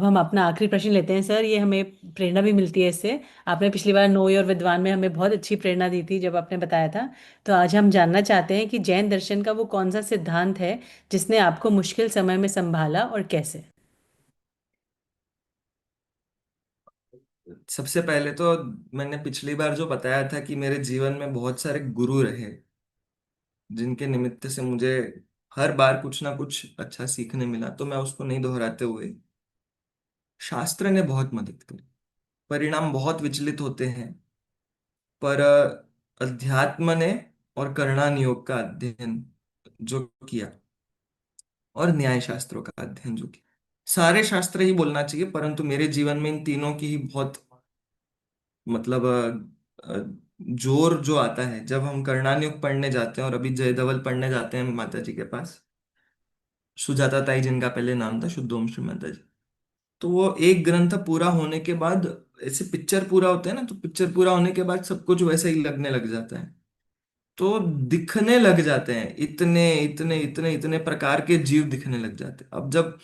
अब हम अपना आखिरी प्रश्न लेते हैं सर। ये हमें प्रेरणा भी मिलती है इससे। आपने पिछली बार नो योर विद्वान में हमें बहुत अच्छी प्रेरणा दी थी जब आपने बताया था। तो आज हम जानना चाहते हैं कि जैन दर्शन का वो कौन सा सिद्धांत है जिसने आपको मुश्किल समय में संभाला और कैसे। सबसे पहले तो मैंने पिछली बार जो बताया था कि मेरे जीवन में बहुत सारे गुरु रहे जिनके निमित्त से मुझे हर बार कुछ ना कुछ अच्छा सीखने मिला, तो मैं उसको नहीं दोहराते हुए, शास्त्र ने बहुत मदद करी। परिणाम बहुत विचलित होते हैं, पर अध्यात्म ने और करणान योग का अध्ययन जो किया और न्याय शास्त्रों का अध्ययन जो किया, सारे शास्त्र ही बोलना चाहिए, परंतु मेरे जीवन में इन तीनों की ही बहुत मतलब जोर जो आता है जब हम करणान युग पढ़ने जाते हैं और अभी जय धवल पढ़ने जाते हैं माता जी के पास। सुजाता ताई जिनका पहले नाम था, शुद्धोम श्री माता जी। तो वो एक ग्रंथ पूरा होने के बाद, ऐसे पिक्चर पूरा होता है ना, तो पिक्चर पूरा होने के बाद सब कुछ वैसे ही लगने लग जाता है। तो दिखने लग जाते हैं इतने इतने इतने इतने प्रकार के जीव दिखने लग जाते हैं। अब जब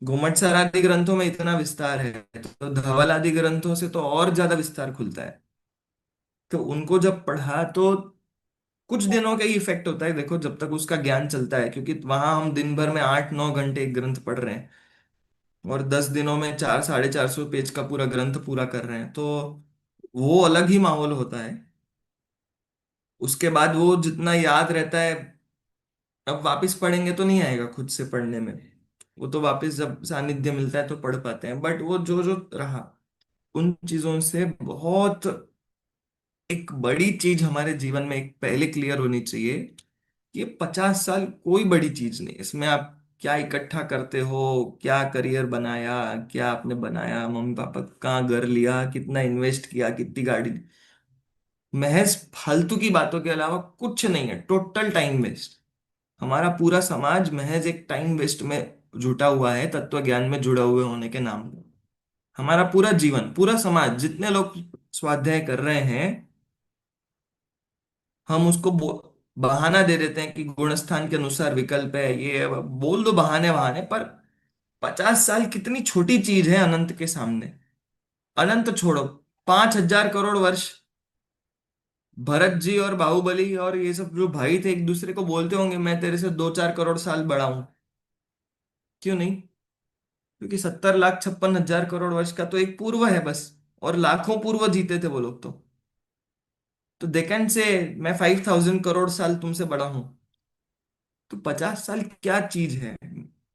घुमटसर आदि ग्रंथों में इतना विस्तार है, तो धवल आदि ग्रंथों से तो और ज्यादा विस्तार खुलता है। तो उनको जब पढ़ा तो कुछ दिनों का ही इफेक्ट होता है, देखो, जब तक उसका ज्ञान चलता है, क्योंकि वहां हम दिन भर में 8-9 घंटे एक ग्रंथ पढ़ रहे हैं और 10 दिनों में 400-450 पेज का पूरा ग्रंथ पूरा कर रहे हैं, तो वो अलग ही माहौल होता है। उसके बाद वो जितना याद रहता है, अब वापस पढ़ेंगे तो नहीं आएगा खुद से पढ़ने में। वो तो वापस जब सानिध्य मिलता है तो पढ़ पाते हैं, बट वो जो जो रहा उन चीजों से बहुत, एक बड़ी चीज हमारे जीवन में एक पहले क्लियर होनी चाहिए। ये 50 साल कोई बड़ी चीज नहीं, इसमें आप क्या इकट्ठा करते हो, क्या करियर बनाया, क्या आपने बनाया, मम्मी पापा कहाँ घर लिया, कितना इन्वेस्ट किया, कितनी गाड़ी, महज फालतू की बातों के अलावा कुछ नहीं है, टोटल टाइम वेस्ट। हमारा पूरा समाज महज एक टाइम वेस्ट में जुटा हुआ है, तत्व ज्ञान में जुड़ा हुए होने के नाम पे। हमारा पूरा जीवन, पूरा समाज, जितने लोग स्वाध्याय कर रहे हैं, हम उसको बहाना दे देते हैं कि गुणस्थान के अनुसार विकल्प है, ये है, बोल दो बहाने बहाने पर। 50 साल कितनी छोटी चीज है अनंत के सामने। अनंत छोड़ो, 5,000 करोड़ वर्ष। भरत जी और बाहुबली और ये सब जो भाई थे एक दूसरे को बोलते होंगे, मैं तेरे से 2-4 करोड़ साल बड़ा हूं। क्यों नहीं? क्योंकि 70,56,000 करोड़ वर्ष का तो एक पूर्व है बस, और लाखों पूर्व जीते थे वो लोग। तो दे कैन से मैं 5,000 करोड़ साल तुमसे बड़ा हूं। तो 50 साल क्या चीज है?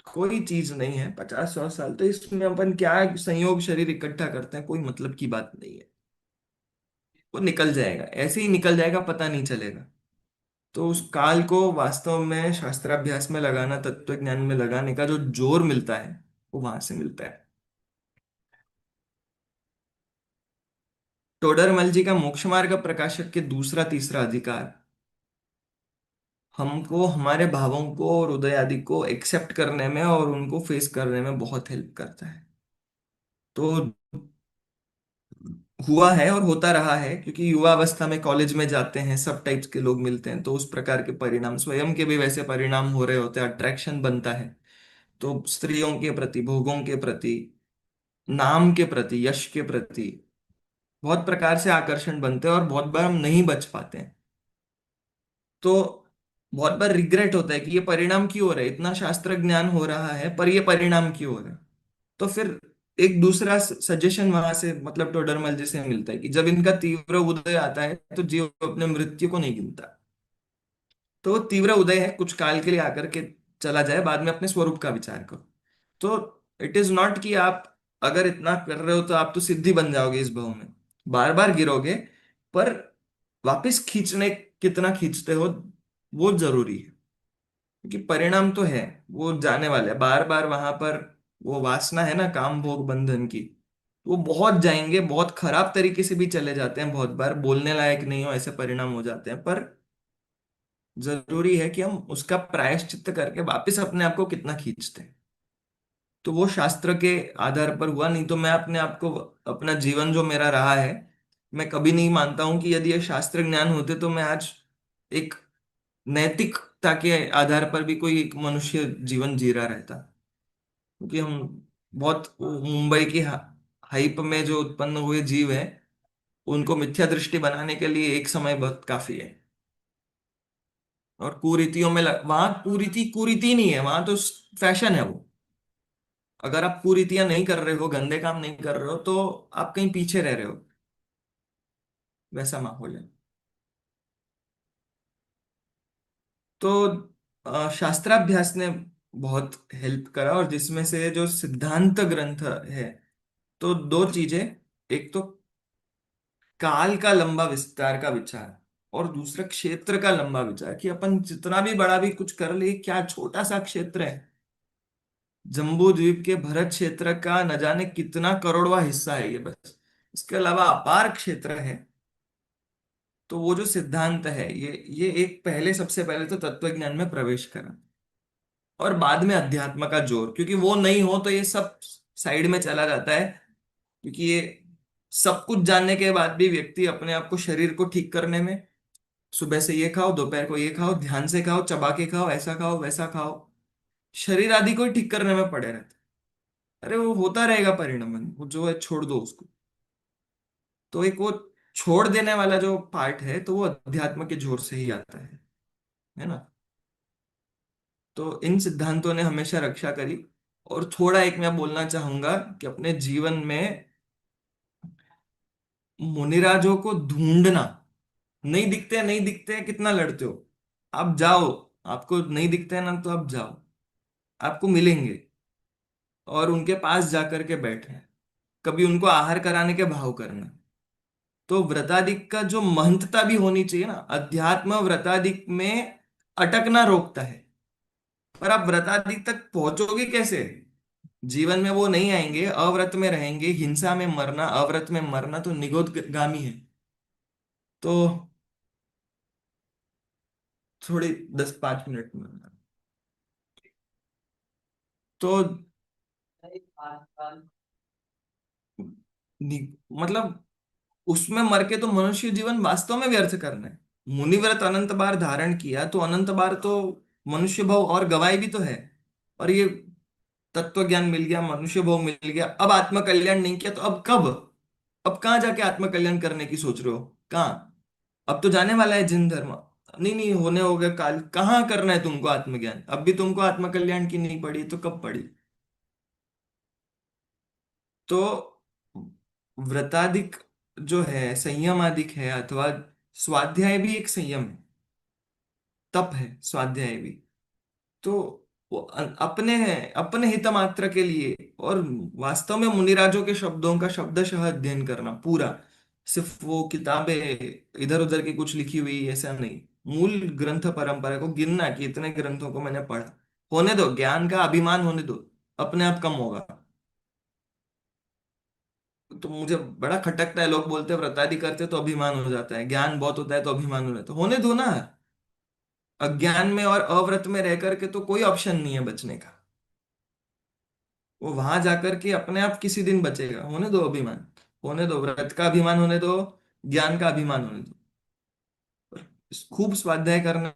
कोई चीज नहीं है 50-100 साल। तो इसमें अपन क्या संयोग शरीर इकट्ठा करते हैं, कोई मतलब की बात नहीं है। वो निकल जाएगा, ऐसे ही निकल जाएगा, पता नहीं चलेगा। तो उस काल को वास्तव में शास्त्राभ्यास में लगाना, तत्व ज्ञान में लगाने का जो जोर मिलता है, वो वहां से मिलता है। टोडरमल जी का मोक्ष मार्ग प्रकाशक के दूसरा तीसरा अधिकार हमको हमारे भावों को और हृदय आदि को एक्सेप्ट करने में और उनको फेस करने में बहुत हेल्प करता है। तो हुआ है और होता रहा है, क्योंकि युवा अवस्था में कॉलेज में जाते हैं, सब टाइप्स के लोग मिलते हैं, तो उस प्रकार के परिणाम स्वयं के भी वैसे परिणाम हो रहे होते हैं, अट्रैक्शन बनता है। तो स्त्रियों के प्रति, भोगों के प्रति, नाम के प्रति, यश के प्रति बहुत प्रकार से आकर्षण बनते हैं और बहुत बार हम नहीं बच पाते हैं। तो बहुत बार रिग्रेट होता है कि ये परिणाम क्यों हो रहा है, इतना शास्त्र ज्ञान हो रहा है पर ये परिणाम क्यों हो रहा है। तो फिर एक दूसरा सजेशन वहां से, मतलब टोडरमल जी से मिलता है कि जब इनका तीव्र उदय आता है तो जीव अपने मृत्यु को नहीं गिनता। तो वो तीव्र उदय है, कुछ काल के लिए आकर के चला जाए, बाद में अपने स्वरूप का विचार करो। तो इट इज नॉट कि आप अगर इतना कर रहे हो तो आप तो सिद्धि बन जाओगे इस भाव में, बार बार गिरोगे, पर वापस खींचने, कितना खींचते हो वो जरूरी है। क्योंकि परिणाम तो है, वो जाने वाले हैं बार बार वहां पर। वो वासना है ना, काम भोग बंधन की, वो बहुत जाएंगे, बहुत खराब तरीके से भी चले जाते हैं, बहुत बार बोलने लायक नहीं हो ऐसे परिणाम हो जाते हैं। पर जरूरी है कि हम उसका प्रायश्चित्त करके वापस अपने आप को कितना खींचते हैं। तो वो शास्त्र के आधार पर हुआ, नहीं तो मैं अपने आप को, अपना जीवन जो मेरा रहा है, मैं कभी नहीं मानता हूं कि यदि ये शास्त्र ज्ञान होते तो मैं आज एक नैतिकता के आधार पर भी कोई एक मनुष्य जीवन जी रहा रहता। क्योंकि हम बहुत मुंबई की हाइप में जो उत्पन्न हुए जीव हैं, उनको मिथ्या दृष्टि बनाने के लिए एक समय बहुत काफी है। और कुरीतियों में वहां कुरीति कुरीति नहीं है, वहां तो फैशन है वो। अगर आप कुरीतियां नहीं कर रहे हो, गंदे काम नहीं कर रहे हो, तो आप कहीं पीछे रह रहे हो। वैसा माहौल है। तो शास्त्राभ्यास ने बहुत हेल्प करा, और जिसमें से जो सिद्धांत ग्रंथ है, तो दो चीजें। एक तो काल का लंबा विस्तार का विचार, और दूसरा क्षेत्र का लंबा विचार, कि अपन जितना भी बड़ा भी कुछ कर ले, क्या छोटा सा क्षेत्र है। जम्बू द्वीप के भरत क्षेत्र का न जाने कितना करोड़वा हिस्सा है ये, बस। इसके अलावा अपार क्षेत्र है। तो वो जो सिद्धांत है, ये एक पहले, सबसे पहले तो तत्व ज्ञान में प्रवेश करा, और बाद में अध्यात्म का जोर, क्योंकि वो नहीं हो तो ये सब साइड में चला जाता है। क्योंकि ये सब कुछ जानने के बाद भी व्यक्ति अपने आप को, शरीर को ठीक करने में, सुबह से ये खाओ, दोपहर को ये खाओ, ध्यान से खाओ, चबा के खाओ, ऐसा खाओ वैसा खाओ, शरीर आदि को ही ठीक करने में पड़े रहते। अरे वो होता रहेगा परिणमन, वो जो है छोड़ दो उसको। तो एक वो छोड़ देने वाला जो पार्ट है, तो वो अध्यात्म के जोर से ही आता है ना। तो इन सिद्धांतों ने हमेशा रक्षा करी। और थोड़ा एक मैं बोलना चाहूंगा कि अपने जीवन में मुनिराजों को ढूंढना। नहीं दिखते, नहीं दिखते, कितना लड़ते हो, आप जाओ। आपको नहीं दिखते हैं ना, तो आप जाओ, आपको मिलेंगे। और उनके पास जाकर के बैठे, कभी उनको आहार कराने के भाव करना। तो व्रताधिक का जो महंतता भी होनी चाहिए ना, अध्यात्म व्रताधिक में अटकना रोकता है। पर आप व्रताधिक तक पहुंचोगे कैसे? जीवन में वो नहीं आएंगे, अव्रत में रहेंगे, हिंसा में मरना, अव्रत में मरना तो निगोदगामी है। तो थोड़ी 10-5 मिनट में, तो मतलब उसमें मर के तो मनुष्य जीवन वास्तव में व्यर्थ करना है। मुनिव्रत अनंत बार धारण किया, तो अनंत बार तो मनुष्य भाव और गवाए भी तो है। और ये तत्व ज्ञान मिल गया, मनुष्य भाव मिल गया, अब आत्म कल्याण नहीं किया तो अब कब? अब कहाँ जाके आत्म कल्याण करने की सोच रहे हो? कहाँ? अब तो जाने वाला है जिन धर्म। नहीं नहीं, होने हो गया काल, कहाँ करना है तुमको आत्मज्ञान? अब भी तुमको आत्म कल्याण की नहीं पड़ी, तो कब पड़ी? तो व्रताधिक जो है, संयम अधिक है, अथवा स्वाध्याय भी एक संयम है, तप है स्वाध्याय भी। तो वो अपने अपने हित मात्र के लिए, और वास्तव में मुनिराजों के शब्दों का शब्दशः अध्ययन करना पूरा, सिर्फ वो किताबें इधर उधर की कुछ लिखी हुई ऐसा नहीं। मूल ग्रंथ परंपरा को गिनना कि इतने ग्रंथों को मैंने पढ़ा। होने दो, ज्ञान का अभिमान होने दो, अपने आप कम होगा। तो मुझे बड़ा खटकता है, लोग बोलते हैं व्रतादि करते तो अभिमान हो जाता है, ज्ञान बहुत होता है तो अभिमान हो जाता है। होने दो ना। अज्ञान में और अव्रत में रह करके तो कोई ऑप्शन नहीं है बचने का। वो वहां जाकर के अपने आप किसी दिन बचेगा। होने दो अभिमान, होने दो व्रत का अभिमान, होने दो ज्ञान का अभिमान होने दो। खूब स्वाध्याय करना,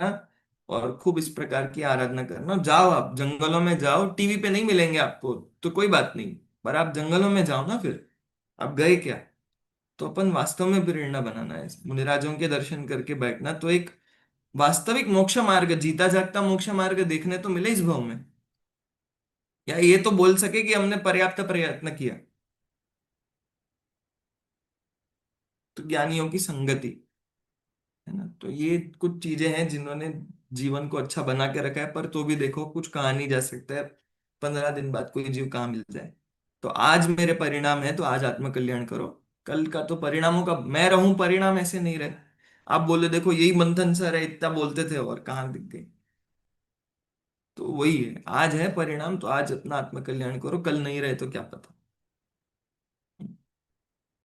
और खूब इस प्रकार की आराधना करना। जाओ, आप जंगलों में जाओ, टीवी पे नहीं मिलेंगे आपको तो कोई बात नहीं, पर आप जंगलों में जाओ ना फिर। आप गए क्या? तो अपन वास्तव में प्रेरणा बनाना है, मुनिराजों के दर्शन करके बैठना, तो एक वास्तविक मोक्ष मार्ग, जीता जागता मोक्ष मार्ग देखने तो मिले इस भाव में। या ये तो बोल सके कि हमने पर्याप्त प्रयत्न किया। तो ज्ञानियों की संगति, है ना। तो ये कुछ चीजें हैं जिन्होंने जीवन को अच्छा बना के रखा है। पर तो भी देखो, कुछ कहा नहीं जा सकता है। 15 दिन बाद कोई जीव कहाँ मिल जाए। तो आज मेरे परिणाम है, तो आज आत्म कल्याण करो। कल का तो परिणामों का मैं रहूं, परिणाम ऐसे नहीं रहे। आप बोले देखो यही मंथन सर है, इतना बोलते थे और कहाँ दिख गए। तो वही है, आज है परिणाम, तो आज अपना आत्म कल्याण करो, कल नहीं रहे तो क्या पता।